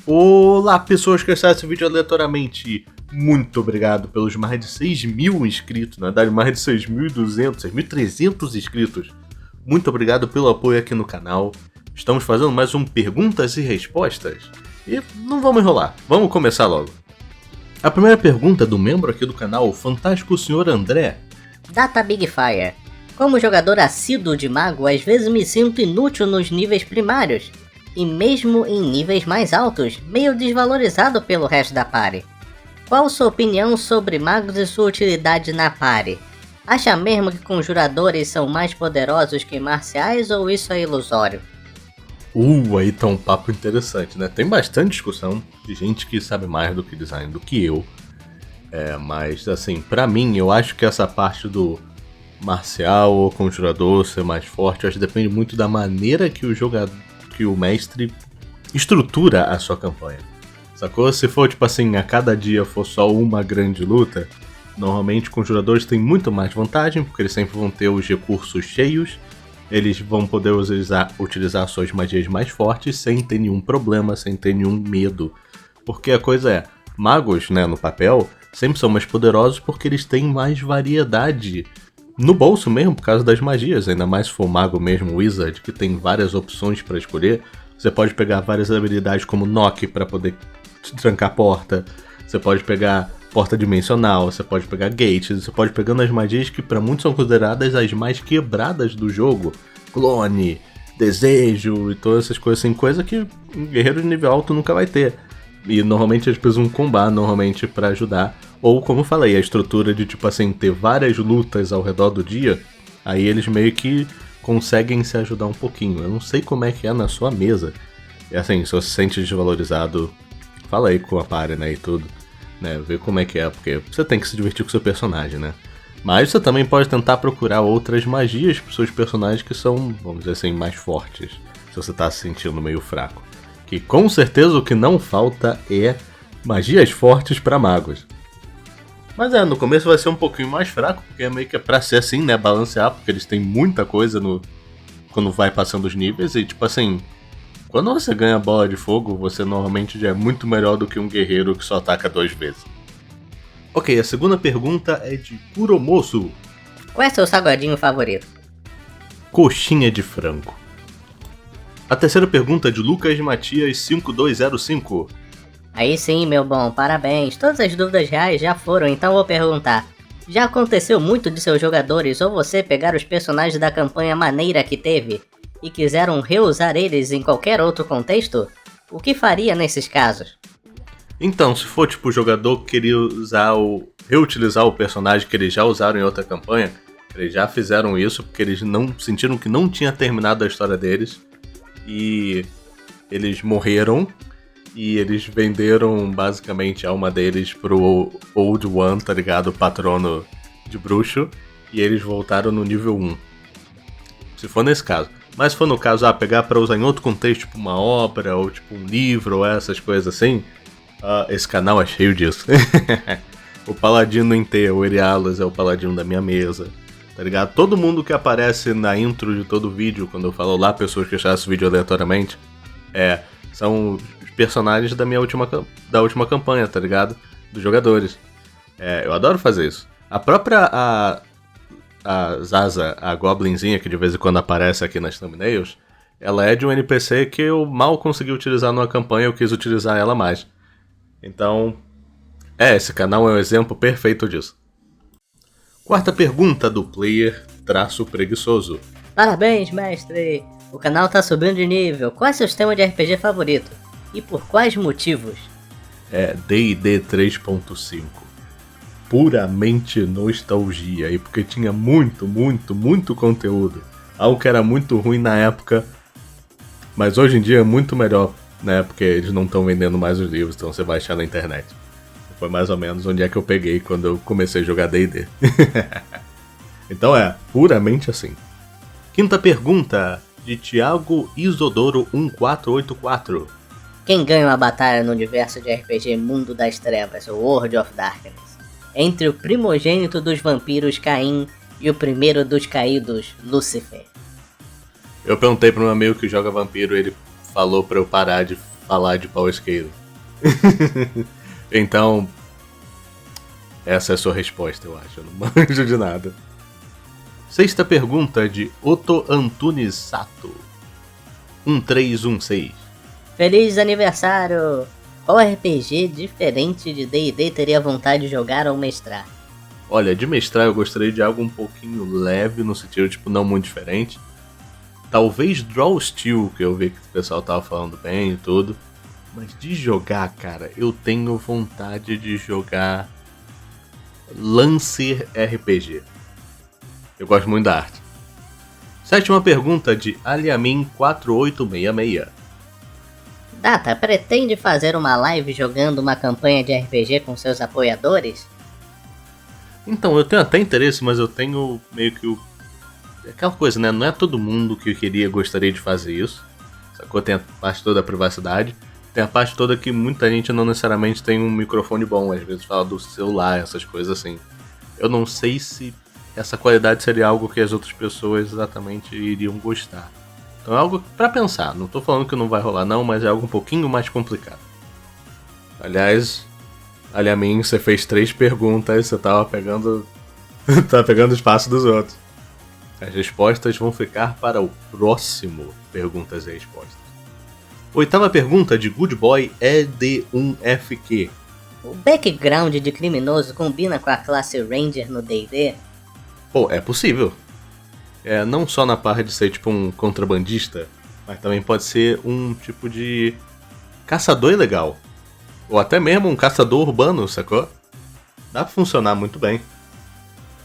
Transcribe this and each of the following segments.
Olá, pessoas que assistiram esse vídeo aleatoriamente. Muito obrigado pelos mais de 6.000 inscritos, na verdade mais de 6.200, 6.300 inscritos. Muito obrigado pelo apoio aqui no canal. Estamos fazendo mais um Perguntas e Respostas. E não vamos enrolar, vamos começar logo. A primeira pergunta é do membro aqui do canal, o fantástico Sr. André. Data Big Fire. Como jogador assíduo de mago, às vezes me sinto inútil nos níveis primários. E mesmo em níveis mais altos, meio desvalorizado pelo resto da party. Qual sua opinião sobre magos e sua utilidade na party? Acha mesmo que conjuradores são mais poderosos que marciais ou isso é ilusório? Aí tá um papo interessante, né? Tem bastante discussão de gente que sabe mais do que design do que eu. Mas assim, pra mim, eu acho que essa parte do marcial ou conjurador ser mais forte, eu acho que depende muito da maneira que o mestre estrutura a sua campanha. Sacou? Se for tipo assim, a cada dia for só uma grande luta, normalmente conjuradores têm muito mais vantagem, porque eles sempre vão ter os recursos cheios, eles vão poder utilizar suas magias mais fortes sem ter nenhum problema, sem ter nenhum medo. Porque a coisa é, magos, né, no papel, sempre são mais poderosos porque eles têm mais variedade no bolso mesmo, por causa das magias, ainda mais se for mago mesmo, wizard, que tem várias opções para escolher. Você pode pegar várias habilidades como knock para poder trancar a porta, você pode pegar porta dimensional, você pode pegar gates, você pode pegando as magias que para muitos são consideradas as mais quebradas do jogo, clone, desejo e todas essas coisas assim, coisa que um guerreiro de nível alto nunca vai ter. E normalmente eles precisam combar normalmente para ajudar. Ou, como eu falei, a estrutura de, tipo assim, ter várias lutas ao redor do dia, aí eles meio que conseguem se ajudar um pouquinho. Eu não sei como é que é na sua mesa. E assim, se você se sente desvalorizado, fala aí com a party, né, e tudo, né, vê como é que é, porque você tem que se divertir com o seu personagem, né. Mas você também pode tentar procurar outras magias para os seus personagens que são, vamos dizer assim, mais fortes, se você tá se sentindo meio fraco. Que com certeza o que não falta é magias fortes para magos. Mas no começo vai ser um pouquinho mais fraco, porque é meio que pra ser assim, né, balancear, porque eles têm muita coisa quando vai passando os níveis, e tipo assim, quando você ganha bola de fogo, você normalmente já é muito melhor do que um guerreiro que só ataca 2 vezes. Ok, a segunda pergunta é de Kuromoço. Qual é seu salgadinho favorito? Coxinha de frango. A terceira pergunta é de Lucas Matias 5205. Aí sim, meu bom, parabéns. Todas as dúvidas reais já foram, então vou perguntar. Já aconteceu muito de seus jogadores ou você pegar os personagens da campanha maneira que teve e quiseram reusar eles em qualquer outro contexto? O que faria nesses casos? Então, se for tipo o jogador que queria reutilizar o personagem que eles já usaram em outra campanha, eles já fizeram isso porque eles não sentiram que não tinha terminado a história deles e eles morreram. E eles venderam basicamente a alma deles pro Old One, tá ligado? O patrono de bruxo. E eles voltaram no nível 1. Se for nesse caso. Mas se for no caso, pegar pra usar em outro contexto, tipo uma obra, ou tipo um livro, ou essas coisas assim. Esse canal é cheio disso. O paladino inteiro, o Erialas é o paladino da minha mesa. Tá ligado? Todo mundo que aparece na intro de todo vídeo, quando eu falo lá, pessoas que acharam esse vídeo aleatoriamente, são personagens da última campanha, tá ligado? Dos jogadores. Eu adoro fazer isso. A própria a Zaza, a Goblinzinha, que de vez em quando aparece aqui nas thumbnails, ela é de um NPC que eu mal consegui utilizar numa campanha, eu quis utilizar ela mais. Então, esse canal é um exemplo perfeito disso. Quarta pergunta do player _preguiçoso. Parabéns, mestre! O canal tá subindo de nível. Qual é seu sistema de RPG favorito? E por quais motivos? D&D 3.5. Puramente nostalgia. E porque tinha muito, muito, muito conteúdo. Algo que era muito ruim na época. Mas hoje em dia é muito melhor, né? Porque eles não estão vendendo mais os livros, então você vai achar na internet. Foi mais ou menos onde é que eu peguei quando eu comecei a jogar D&D. Então puramente assim. Quinta pergunta, de Thiago Isodoro 1484. Quem ganha uma batalha no universo de RPG Mundo das Trevas, o World of Darkness, entre o primogênito dos vampiros Caim e o primeiro dos caídos, Lúcifer? Eu perguntei pro meu amigo que joga vampiro, ele falou pra eu parar de falar de Power Scaling. Então, essa é a sua resposta, eu acho. Eu não manjo de nada. Sexta pergunta de Otto Antunes Sato. 1316. Feliz aniversário! Qual RPG diferente de D&D teria vontade de jogar ou mestrar? Olha, de mestrar eu gostaria de algo um pouquinho leve, no sentido, tipo, não muito diferente. Talvez Draw Steel, que eu vi que o pessoal tava falando bem e tudo. Mas de jogar, cara, eu tenho vontade de jogar Lancer RPG. Eu gosto muito da arte. Sétima pergunta de Aliamin 4866. Data, pretende fazer uma live jogando uma campanha de RPG com seus apoiadores? Então, eu tenho até interesse, mas eu tenho meio que aquela coisa, né? Não é todo mundo que gostaria de fazer isso. Sacou? Tem a parte toda da privacidade. Tem a parte toda que muita gente não necessariamente tem um microfone bom. Às vezes fala do celular, essas coisas assim. Eu não sei se essa qualidade seria algo que as outras pessoas exatamente iriam gostar. Então é algo pra pensar. Não tô falando que não vai rolar não, mas é algo um pouquinho mais complicado. Aliás, Aliamin, você fez 3 perguntas, você tava pegando o espaço dos outros. As respostas vão ficar para o próximo Perguntas e Respostas. Oitava pergunta de Good Boy ED1FQ. O background de criminoso combina com a classe Ranger no D&D? Pô, é possível. Não só na parte de ser tipo um contrabandista, mas também pode ser um tipo de caçador ilegal. Ou até mesmo um caçador urbano, sacou? Dá pra funcionar muito bem.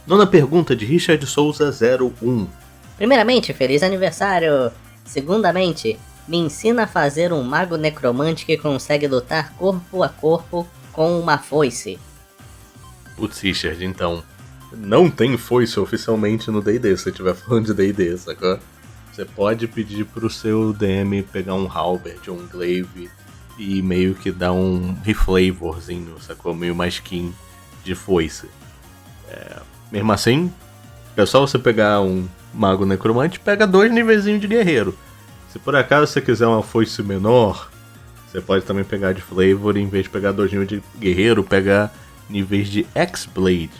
Nona pergunta de Richard Souza 01. Primeiramente, feliz aniversário! Segundamente, me ensina a fazer um mago necromante que consegue lutar corpo a corpo com uma foice. Putz, Richard, então, não tem foice oficialmente no D&D, se você estiver falando de D&D, sacou? Você pode pedir pro seu DM pegar um halberd ou um glaive e meio que dar um reflavorzinho, sacou? Meio mais skin de foice. Mesmo assim, é só você pegar um mago necromante, pega 2 nivezinhos de guerreiro. Se por acaso você quiser uma foice menor, você pode também pegar de flavor, e em vez de pegar 2 níveis de guerreiro, pegar níveis de X-Blade.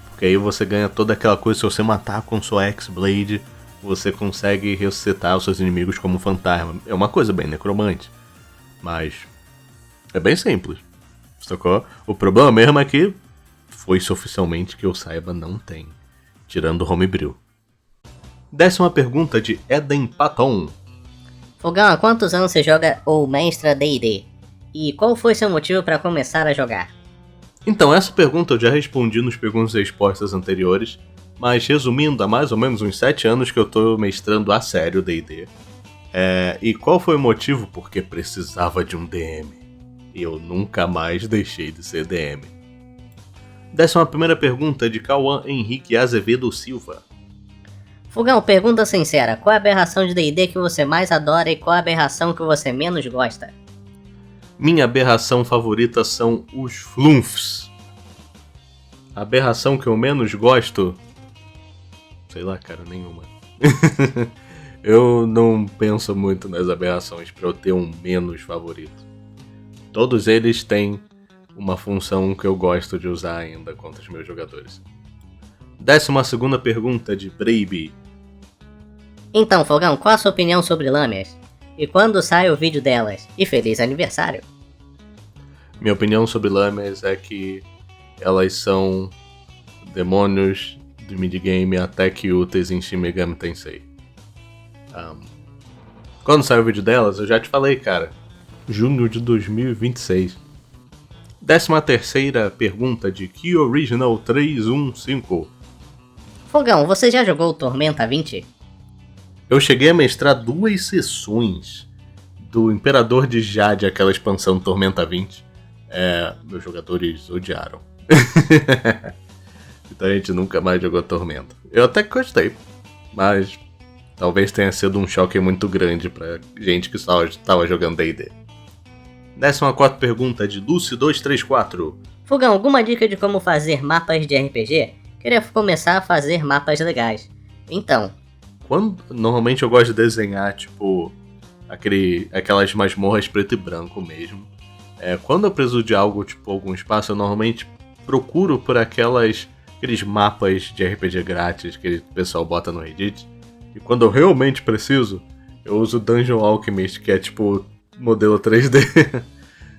Porque aí você ganha toda aquela coisa, se você matar com sua X-Blade, você consegue ressuscitar os seus inimigos como um fantasma. É uma coisa bem necromante, mas é bem simples, sacou? O problema mesmo é que foice oficialmente que eu saiba não tem, tirando o Homebrew. 10ª pergunta de Eden Paton. Fogão, há quantos anos você joga ou mestra D&D? E qual foi seu motivo para começar a jogar? Então, essa pergunta eu já respondi nos perguntas e respostas anteriores, mas resumindo, há mais ou menos uns 7 anos que eu tô mestrando a sério D&D. E qual foi o motivo? Porque precisava de um DM. E eu nunca mais deixei de ser DM. 11ª pergunta de Cauã Henrique Azevedo Silva. Fogão, pergunta sincera, qual é a aberração de D&D que você mais adora e qual é a aberração que você menos gosta? Minha aberração favorita são os flumphs. A aberração que eu menos gosto... Sei lá, cara, nenhuma. Eu não penso muito nas aberrações pra eu ter um menos favorito. Todos eles têm uma função que eu gosto de usar ainda contra os meus jogadores. 12ª pergunta de Brave. Então, Fogão, qual a sua opinião sobre lâminas? E quando sai o vídeo delas? E feliz aniversário! Minha opinião sobre lâminas é que elas são demônios de midgame até que úteis em Shin Megami Tensei. Quando sai o vídeo delas, eu já te falei, cara. Junho de 2026. 13ª pergunta de Key Original 315. Fogão, você já jogou Tormenta 20? Eu cheguei a mestrar 2 sessões do Imperador de Jade, aquela expansão Tormenta 20. Meus jogadores odiaram. Então a gente nunca mais jogou Tormenta. Eu até que gostei, mas talvez tenha sido um choque muito grande pra gente que só estava jogando D&D. 14ª pergunta de Lucy234. Fogão, alguma dica de como fazer mapas de RPG? Queria começar a fazer mapas legais. Então... Normalmente eu gosto de desenhar, tipo, aquelas masmorras preto e branco mesmo. Quando eu preciso de algo, tipo algum espaço, eu normalmente procuro por aqueles mapas de RPG grátis que o pessoal bota no Reddit. E quando eu realmente preciso, eu uso Dungeon Alchemist, que é tipo modelo 3D.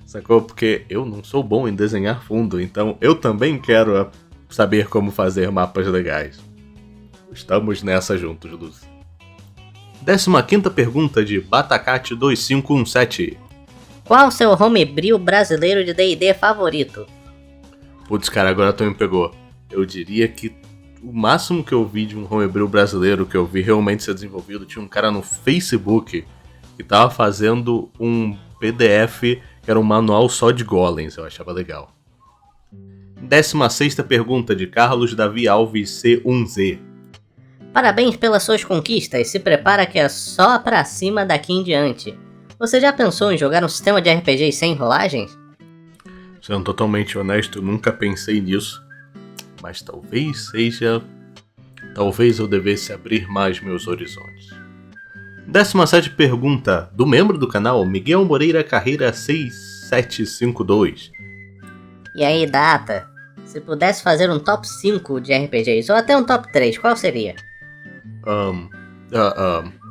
Sacou? Porque eu não sou bom em desenhar fundo, então eu também quero saber como fazer mapas legais. Estamos nessa juntos, Luz. 15ª pergunta de Batacate2517. Qual o seu homebrew brasileiro de D&D favorito? Putz, cara, agora tu me pegou. Eu diria que o máximo que eu vi de um homebrew brasileiro que eu vi realmente ser desenvolvido, tinha um cara no Facebook que tava fazendo um PDF que era um manual só de golems, eu achava legal. 16ª pergunta de Carlos Davi Alves C1Z. Parabéns pelas suas conquistas, se prepara que é só pra cima daqui em diante. Você já pensou em jogar um sistema de RPG sem rolagens? Sendo totalmente honesto, eu nunca pensei nisso. Mas talvez eu devesse abrir mais meus horizontes. 17ª pergunta, do membro do canal, Miguel Moreira Carreira 6752. E aí, Data? Se pudesse fazer um top 5 de RPGs, ou até um top 3, qual seria?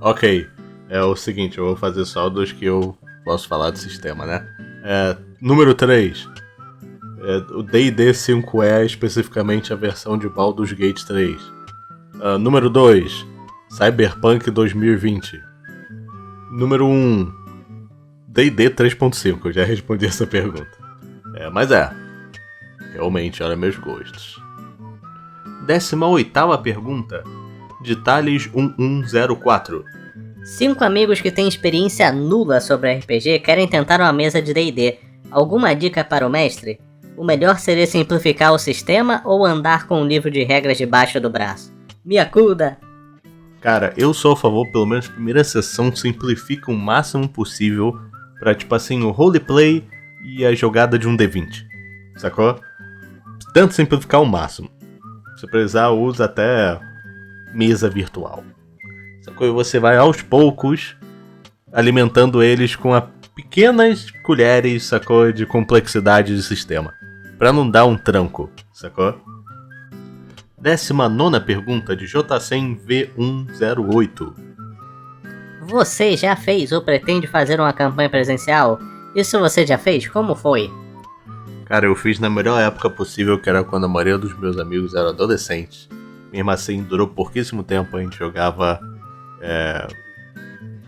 Ok. É o seguinte, eu vou fazer só dos que eu posso falar do sistema, né? Número 3. O D&D 5E, especificamente a versão de Baldur's Gate 3. Número 2. Cyberpunk 2020. Número 1. D&D 3.5, eu já respondi essa pergunta. Realmente, olha meus gostos. 18ª pergunta, de Thales 1104. 5 amigos que têm experiência nula sobre RPG querem tentar uma mesa de D&D. Alguma dica para o mestre? O melhor seria simplificar o sistema ou andar com um livro de regras debaixo do braço? Me acuda! Cara, eu sou a favor, pelo menos na primeira sessão, simplifica o máximo possível pra, tipo assim, o roleplay e a jogada de um D20. Sacou? Tenta simplificar o máximo. Se precisar, usa até mesa virtual. Sacou? E você vai aos poucos alimentando eles com pequenas colheres, sacou? De complexidade de sistema. Pra não dar um tranco, sacou? 19ª pergunta de J100V108. Você já fez ou pretende fazer uma campanha presencial? Isso você já fez? Como foi? Cara, eu fiz na melhor época possível, que era quando a maioria dos meus amigos eram adolescentes. Mesmo assim, durou pouquíssimo tempo, a gente jogava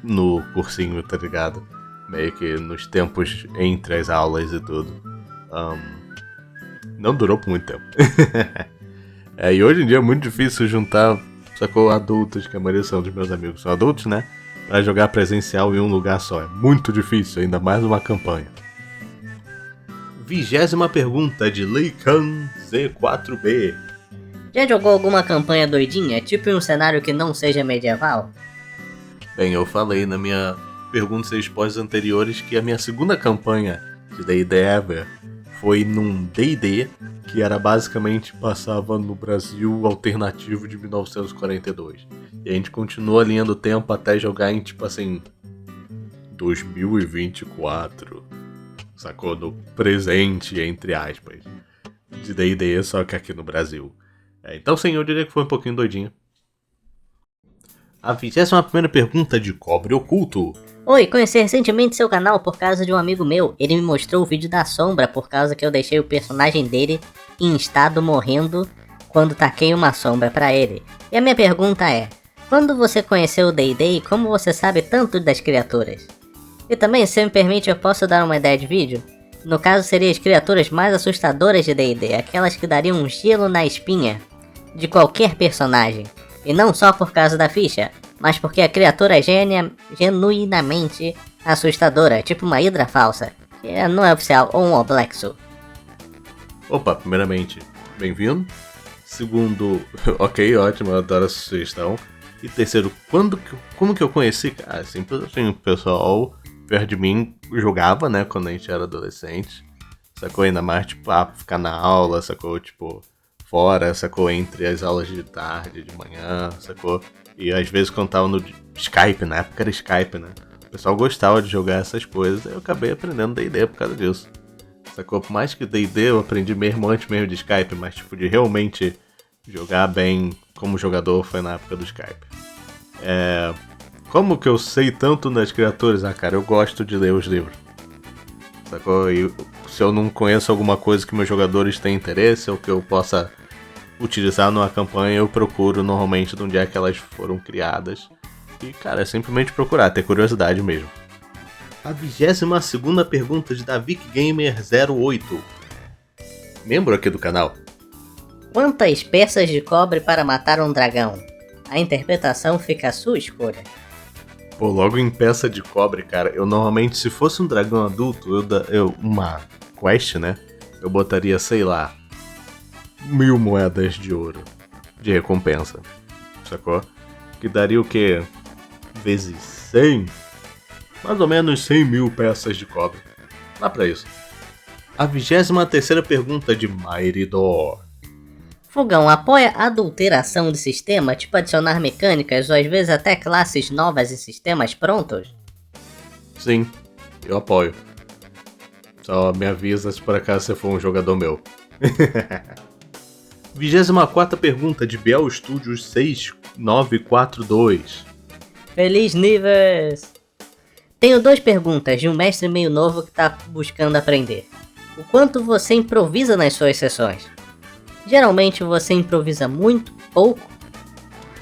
no cursinho, tá ligado? Meio que nos tempos entre as aulas e tudo. Não durou por muito tempo. E hoje em dia é muito difícil juntar, sacou, adultos, que a maioria são dos meus amigos são adultos, né? Pra jogar presencial em um lugar só. É muito difícil, ainda mais uma campanha. 20ª pergunta de Leican Z4B. Já jogou alguma campanha doidinha, tipo em um cenário que não seja medieval? Bem, eu falei na minha perguntas e respostas anteriores que a minha segunda campanha de D&D Ever foi num D&D que era basicamente passava no Brasil alternativo de 1942. E a gente continuou a linha do tempo até jogar em, tipo assim, 2024. Sacou? No presente, entre aspas. De D&D, só que aqui no Brasil. Então sim, eu diria que foi um pouquinho doidinho. A 21ª pergunta de Cobre Oculto. Oi, conheci recentemente seu canal por causa de um amigo meu. Ele me mostrou o vídeo da sombra por causa que eu deixei o personagem dele em estado morrendo quando taquei uma sombra pra ele. E a minha pergunta é, quando você conheceu o D&D, como você sabe tanto das criaturas? E também, se me permite, eu posso dar uma ideia de vídeo? No caso, seriam as criaturas mais assustadoras de D&D, aquelas que dariam um gelo na espinha de qualquer personagem. E não só por causa da ficha, mas porque a criatura é genuinamente assustadora, tipo uma hidra falsa, que não é oficial, ou um oblexo. Opa, primeiramente, bem-vindo. Segundo, ok, ótimo, eu adoro essa sugestão. E terceiro, como que eu conheci? Cara, simples assim, o pessoal perto de mim jogava, né, quando a gente era adolescente. Sacou? Ainda mais, tipo, ficar na aula, sacou? Tipo, fora, sacou? Entre as aulas de tarde, de manhã, sacou? E às vezes quando tava no Skype, na época era Skype, né? pessoal gostava de jogar essas coisas, eu acabei aprendendo D&D por causa disso. Sacou? Por mais que D&D eu aprendi mesmo antes mesmo de Skype, mas tipo, de realmente jogar bem como jogador foi na época do Skype. Como que eu sei tanto das criaturas? Cara, eu gosto de ler os livros. Sacou? E se eu não conheço alguma coisa que meus jogadores têm interesse ou que eu possa utilizar numa campanha, eu procuro normalmente de onde é que elas foram criadas. E, cara, é simplesmente procurar, ter curiosidade mesmo. A 22ª pergunta de DavikGamer08. Membro aqui do canal. Quantas peças de cobre para matar um dragão? A interpretação fica à sua escolha. Pô, logo em peça de cobre, cara, eu normalmente, se fosse um dragão adulto, uma quest, né? Eu botaria, sei lá, 1000 moedas de ouro de recompensa. Sacou? Que daria o quê? Vezes 100? Mais ou menos 100 mil peças de cobre. Dá pra isso. A 23ª pergunta de Mairidor. Fogão apoia a adulteração de sistema, tipo adicionar mecânicas ou às vezes até classes novas em sistemas prontos? Sim, eu apoio. Só me avisa se por acaso você for um jogador meu. 24ª pergunta de Biel Studios 6942. Feliz Níveis! Tenho 2 perguntas de um mestre meio novo que tá buscando aprender. O quanto você improvisa nas suas sessões? Geralmente você improvisa muito, pouco?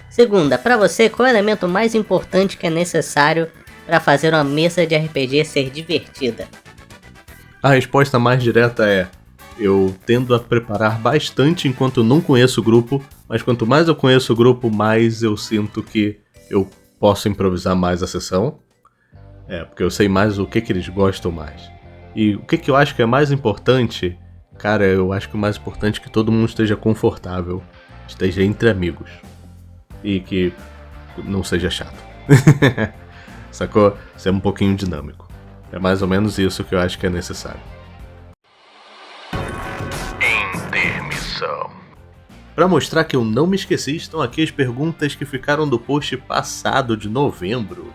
Segunda, para você, qual é o elemento mais importante que é necessário para fazer uma mesa de RPG ser divertida? A resposta mais direta é: eu tendo a preparar bastante enquanto eu não conheço o grupo, mas quanto mais eu conheço o grupo, mais eu sinto que eu posso improvisar mais a sessão. Porque eu sei mais o que eles gostam mais. E o que eu acho que é mais importante, cara, eu acho que o mais importante é que todo mundo esteja confortável, esteja entre amigos. E que não seja chato. Sacou? Ser um pouquinho dinâmico. É mais ou menos isso que eu acho que é necessário. Intermissão. Para mostrar que eu não me esqueci, estão aqui as perguntas que ficaram do post passado de novembro.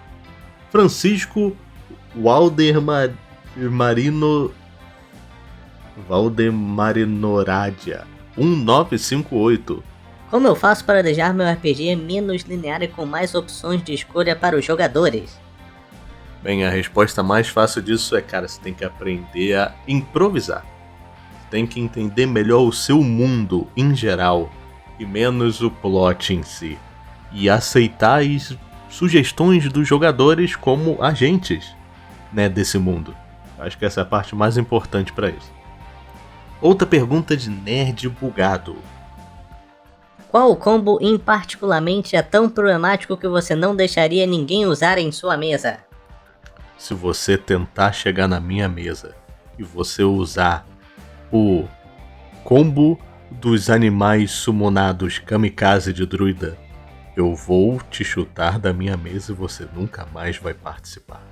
Francisco Valdemarinoradia 1958. Como eu faço para deixar meu RPG menos linear e com mais opções de escolha para os jogadores? Bem, a resposta mais fácil disso é, cara, você tem que aprender a improvisar. Você tem que entender melhor o seu mundo em geral e menos o plot em si. E aceitar as sugestões dos jogadores como agentes, né, desse mundo. Acho que essa é a parte mais importante para isso. Outra pergunta de Nerd Bugado. Qual combo em particularmente é tão problemático que você não deixaria ninguém usar em sua mesa? Se você tentar chegar na minha mesa e você usar o combo dos animais summonados kamikaze de druida, eu vou te chutar da minha mesa e você nunca mais vai participar.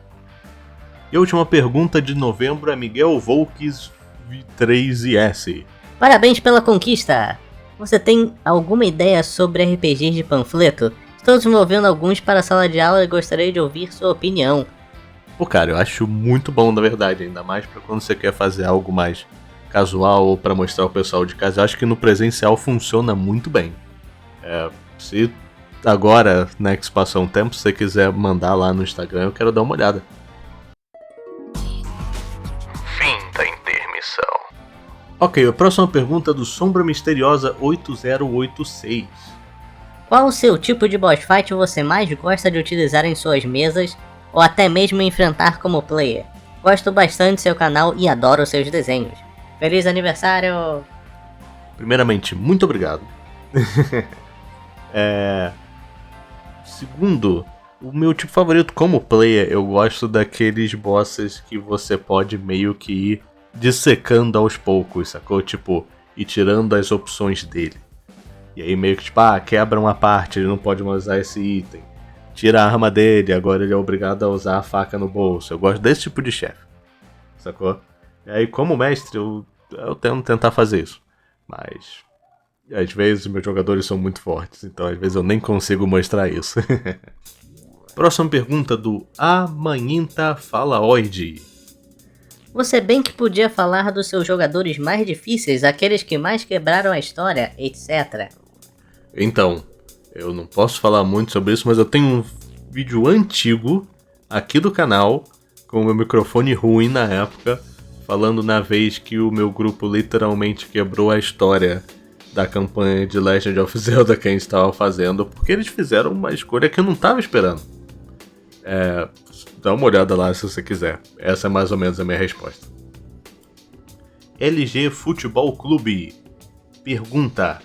E a última pergunta de novembro é Miguel Volks 3IS. Parabéns pela conquista! Você tem alguma ideia sobre RPGs de panfleto? Estou desenvolvendo alguns para a sala de aula e gostaria de ouvir sua opinião. Pô, cara, eu acho muito bom, na verdade, ainda mais para quando você quer fazer algo mais casual ou para mostrar ao pessoal de casa. Eu acho que no presencial funciona muito bem. Se agora, né, que se passou um tempo, se você quiser mandar lá no Instagram, eu quero dar uma olhada. Fim da intermissão. Ok, a próxima pergunta é do Sombra Misteriosa 8086. Qual o seu tipo de boss fight você mais gosta de utilizar em suas mesas ou até mesmo enfrentar como player? Gosto bastante do seu canal e adoro seus desenhos. Feliz aniversário! Primeiramente, muito obrigado. Segundo, o meu tipo favorito como player, eu gosto daqueles bosses que você pode meio que ir dissecando aos poucos, sacou? Tipo, ir tirando as opções dele. E aí meio que tipo, quebra uma parte, ele não pode mais usar esse item. Tira a arma dele, agora ele é obrigado a usar a faca no bolso. Eu gosto desse tipo de chefe, sacou? E aí como mestre eu tento tentar fazer isso. Mas às vezes meus jogadores são muito fortes, então às vezes eu nem consigo mostrar isso. Próxima pergunta do Amanhinta Falaoide. Você bem que podia falar dos seus jogadores mais difíceis, aqueles que mais quebraram a história, etc. Então, eu não posso falar muito sobre isso, mas eu tenho um vídeo antigo aqui do canal, com o meu microfone ruim na época, falando na vez que o meu grupo literalmente quebrou a história da campanha de Legend of Zelda que a gente estava fazendo, porque eles fizeram uma escolha que eu não estava esperando. Dá uma olhada lá se você quiser. Essa é mais ou menos a minha resposta. LG Futebol Clube pergunta: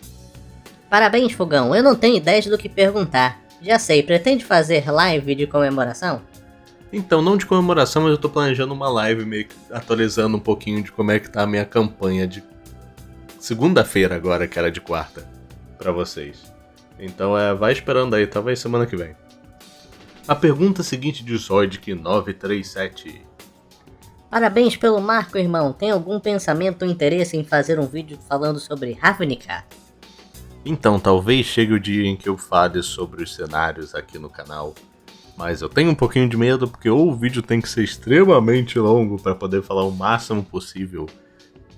Parabéns, Fogão, eu não tenho ideias do que perguntar. Já sei, pretende fazer live de comemoração? Então, não de comemoração, mas eu tô planejando uma live meio que atualizando um pouquinho de como é que tá a minha campanha de segunda-feira agora, que era de quarta, pra vocês. Então vai esperando aí, talvez semana que vem. A pergunta seguinte de Zoidic 937. Parabéns pelo marco, irmão. Tem algum pensamento ou interesse em fazer um vídeo falando sobre Ravnica? Então, talvez chegue o dia em que eu fale sobre os cenários aqui no canal. Mas eu tenho um pouquinho de medo porque ou o vídeo tem que ser extremamente longo para poder falar o máximo possível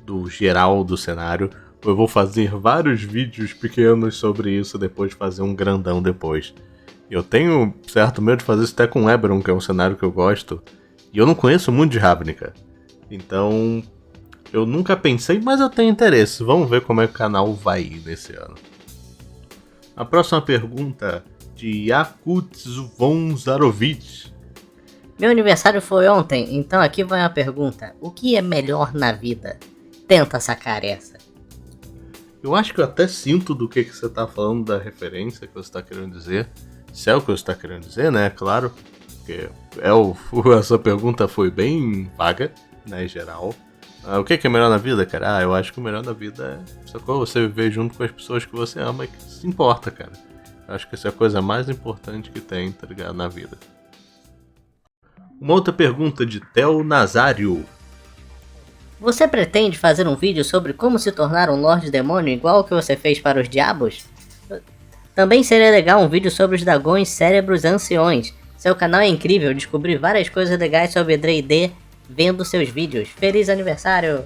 do geral do cenário, ou eu vou fazer vários vídeos pequenos sobre isso depois de fazer um grandão depois. Eu tenho certo medo de fazer isso até com Eberron, que é um cenário que eu gosto, e eu não conheço muito de Ravnica. Então, eu nunca pensei, mas eu tenho interesse. Vamos ver como é que o canal vai ir nesse ano. A próxima pergunta de Yakut Zvonzarovich. Meu aniversário foi ontem, então aqui vai uma pergunta. O que é melhor na vida? Tenta sacar essa. Eu acho que eu até sinto do que você tá falando, da referência que você tá querendo dizer. Se é o que você tá querendo dizer, né? Claro. Porque essa pergunta foi bem vaga, né, em geral. O que é melhor na vida, cara? Eu acho que o melhor na vida é você viver junto com as pessoas que você ama e que se importa, cara. Eu acho que essa é a coisa mais importante que tem, tá ligado, na vida. Uma outra pergunta de Theo Nazário. Você pretende fazer um vídeo sobre como se tornar um Lorde Demônio igual o que você fez para os diabos? Também seria legal um vídeo sobre os dragões cérebros anciões. Seu canal é incrível, descobri várias coisas legais sobre D&D vendo seus vídeos. Feliz aniversário!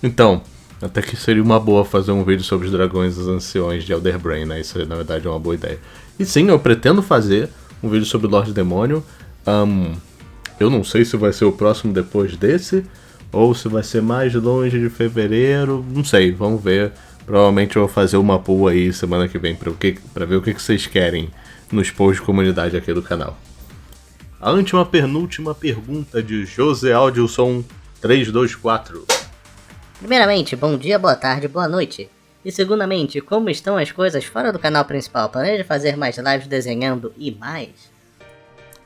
Então, até que seria uma boa fazer um vídeo sobre os dragões anciões de Elder Brain, né? Isso na verdade é uma boa ideia. E sim, eu pretendo fazer um vídeo sobre o Lorde Demônio. Eu não sei se vai ser o próximo depois desse, ou se vai ser mais longe de fevereiro, não sei, vamos ver. Provavelmente eu vou fazer uma poll aí semana que vem pra ver o que vocês querem nos polls de comunidade aqui do canal. A penúltima pergunta de José Aldilson 324. Primeiramente, bom dia, boa tarde, boa noite. E segundamente, como estão as coisas fora do canal principal? Planeja fazer mais lives desenhando e mais?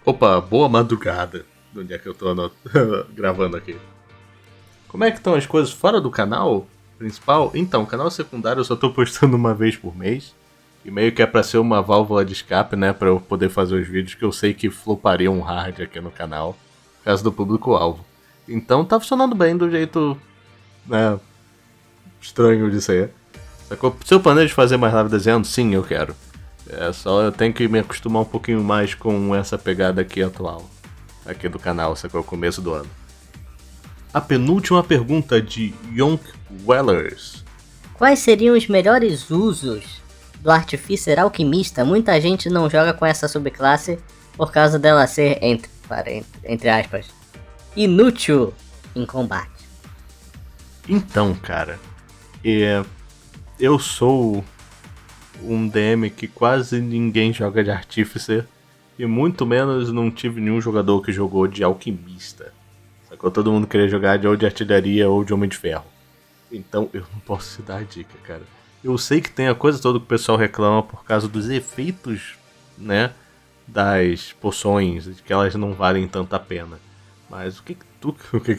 Opa, boa madrugada. De onde é que eu tô gravando aqui? Como é que estão as coisas fora do canal principal? Então, o canal secundário eu só tô postando uma vez por mês. E meio que é pra ser uma válvula de escape, né? Pra eu poder fazer os vídeos que eu sei que flopariam hard aqui no canal. Por causa do público-alvo. Então tá funcionando bem do jeito, né, estranho de ser. Se eu planejo fazer mais live desenhando, sim, eu quero. É só eu tenho que me acostumar um pouquinho mais com essa pegada aqui atual. Aqui do canal, sacou? O começo do ano. A penúltima pergunta de Yonk Wellers. Quais seriam os melhores usos do Artificer Alquimista? Muita gente não joga com essa subclasse por causa dela ser, entre aspas, inútil em combate. Então, cara, eu sou um DM que quase ninguém joga de Artificer e muito menos não tive nenhum jogador que jogou de Alquimista. Sacou? Todo mundo queria jogar ou de artilharia ou de Homem de Ferro. Então eu não posso te dar a dica, cara. Eu sei que tem a coisa toda que o pessoal reclama por causa dos efeitos, né, das poções, que elas não valem tanta pena. Mas o que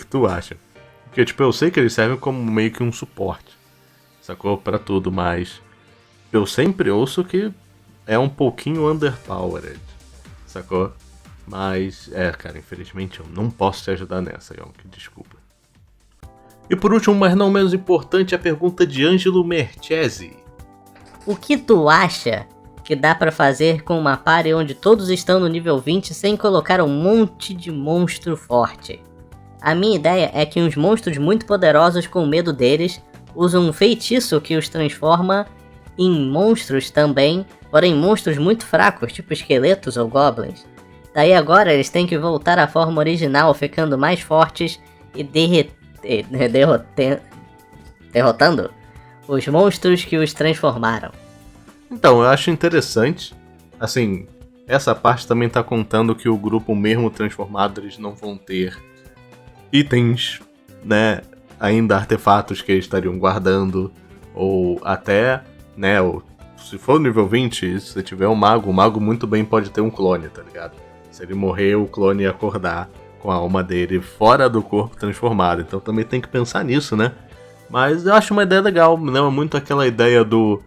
tu acha? Porque, tipo, eu sei que eles servem como meio que um suporte, sacou? Pra tudo, mas eu sempre ouço que é um pouquinho underpowered, sacou? Mas, cara, infelizmente eu não posso te ajudar nessa, Yonk, desculpa. E por último, mas não menos importante, a pergunta de Ângelo Merchesi. O que tu acha que dá pra fazer com uma party onde todos estão no nível 20 sem colocar um monte de monstro forte. A minha ideia é que uns monstros muito poderosos com medo deles usam um feitiço que os transforma em monstros também, porém monstros muito fracos, tipo esqueletos ou goblins. Daí agora eles têm que voltar à forma original, ficando mais fortes e derrotando os monstros que os transformaram. Então, eu acho interessante, assim, essa parte também tá contando que o grupo mesmo transformado, eles não vão ter itens, né, ainda artefatos que eles estariam guardando, ou até, né, se for nível 20, se tiver um mago, o mago muito bem pode ter um clone, tá ligado? Se ele morrer, o clone ia acordar com a alma dele fora do corpo transformado, então também tem que pensar nisso, né? Mas eu acho uma ideia legal, me lembra muito aquela ideia do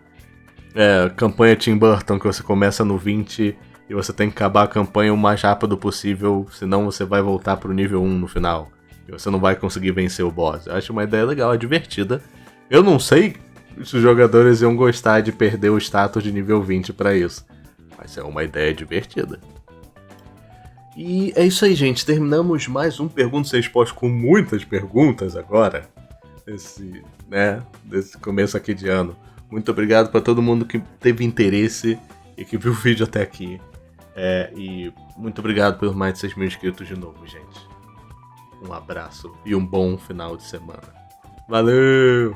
campanha Tim Burton, que você começa no 20 e você tem que acabar a campanha o mais rápido possível, senão você vai voltar pro nível 1 no final. E você não vai conseguir vencer o boss. Eu acho uma ideia legal, é divertida. Eu não sei se os jogadores iam gostar de perder o status de nível 20 pra isso. Mas é uma ideia divertida. E é isso aí, gente. Terminamos mais um Perguntas e Respostas com muitas perguntas agora. Desse começo aqui de ano. Muito obrigado para todo mundo que teve interesse e que viu o vídeo até aqui. E muito obrigado pelos mais de 6 mil inscritos de novo, gente. Um abraço e um bom final de semana. Valeu!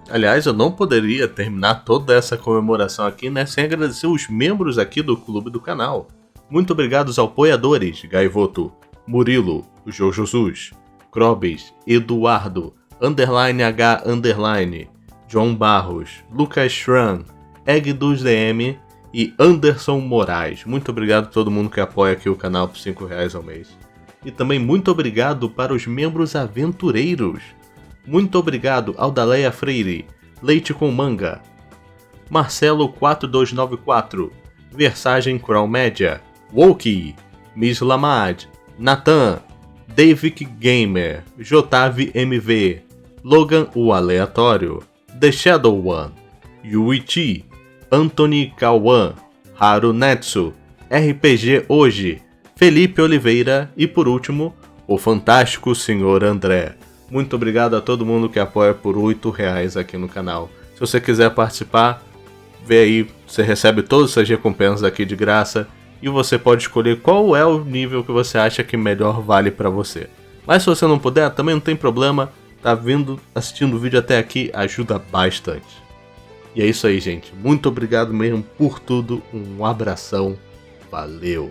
Aliás, eu não poderia terminar toda essa comemoração aqui, né, sem agradecer os membros aqui do clube do canal. Muito obrigado aos apoiadores: Gaivoto, Murilo, João Jesus, Crobes, Eduardo, _H_, João Barros, Lucas Schran, Egg dos DM e Anderson Moraes. Muito obrigado a todo mundo que apoia aqui o canal por R$5 ao mês. E também muito obrigado para os membros aventureiros. Muito obrigado ao Daleia Freire, Leite com Manga, Marcelo 4294, Versagem Crown Média, Woki, Miss Lamad, Nathan, Davic Gamer, Jotave MV, Logan o Aleatório, The Shadow One, Yuichi, Anthony Kawan, Haru Netsu, RPG Hoje, Felipe Oliveira e por último, o fantástico Sr. André. Muito obrigado a todo mundo que apoia por R$8 aqui no canal. Se você quiser participar, vê aí, você recebe todas essas recompensas aqui de graça e você pode escolher qual é o nível que você acha que melhor vale pra você. Mas se você não puder, também não tem problema, tá assistindo o vídeo até aqui, ajuda bastante. E é isso aí, gente. Muito obrigado mesmo por tudo, um abração, valeu!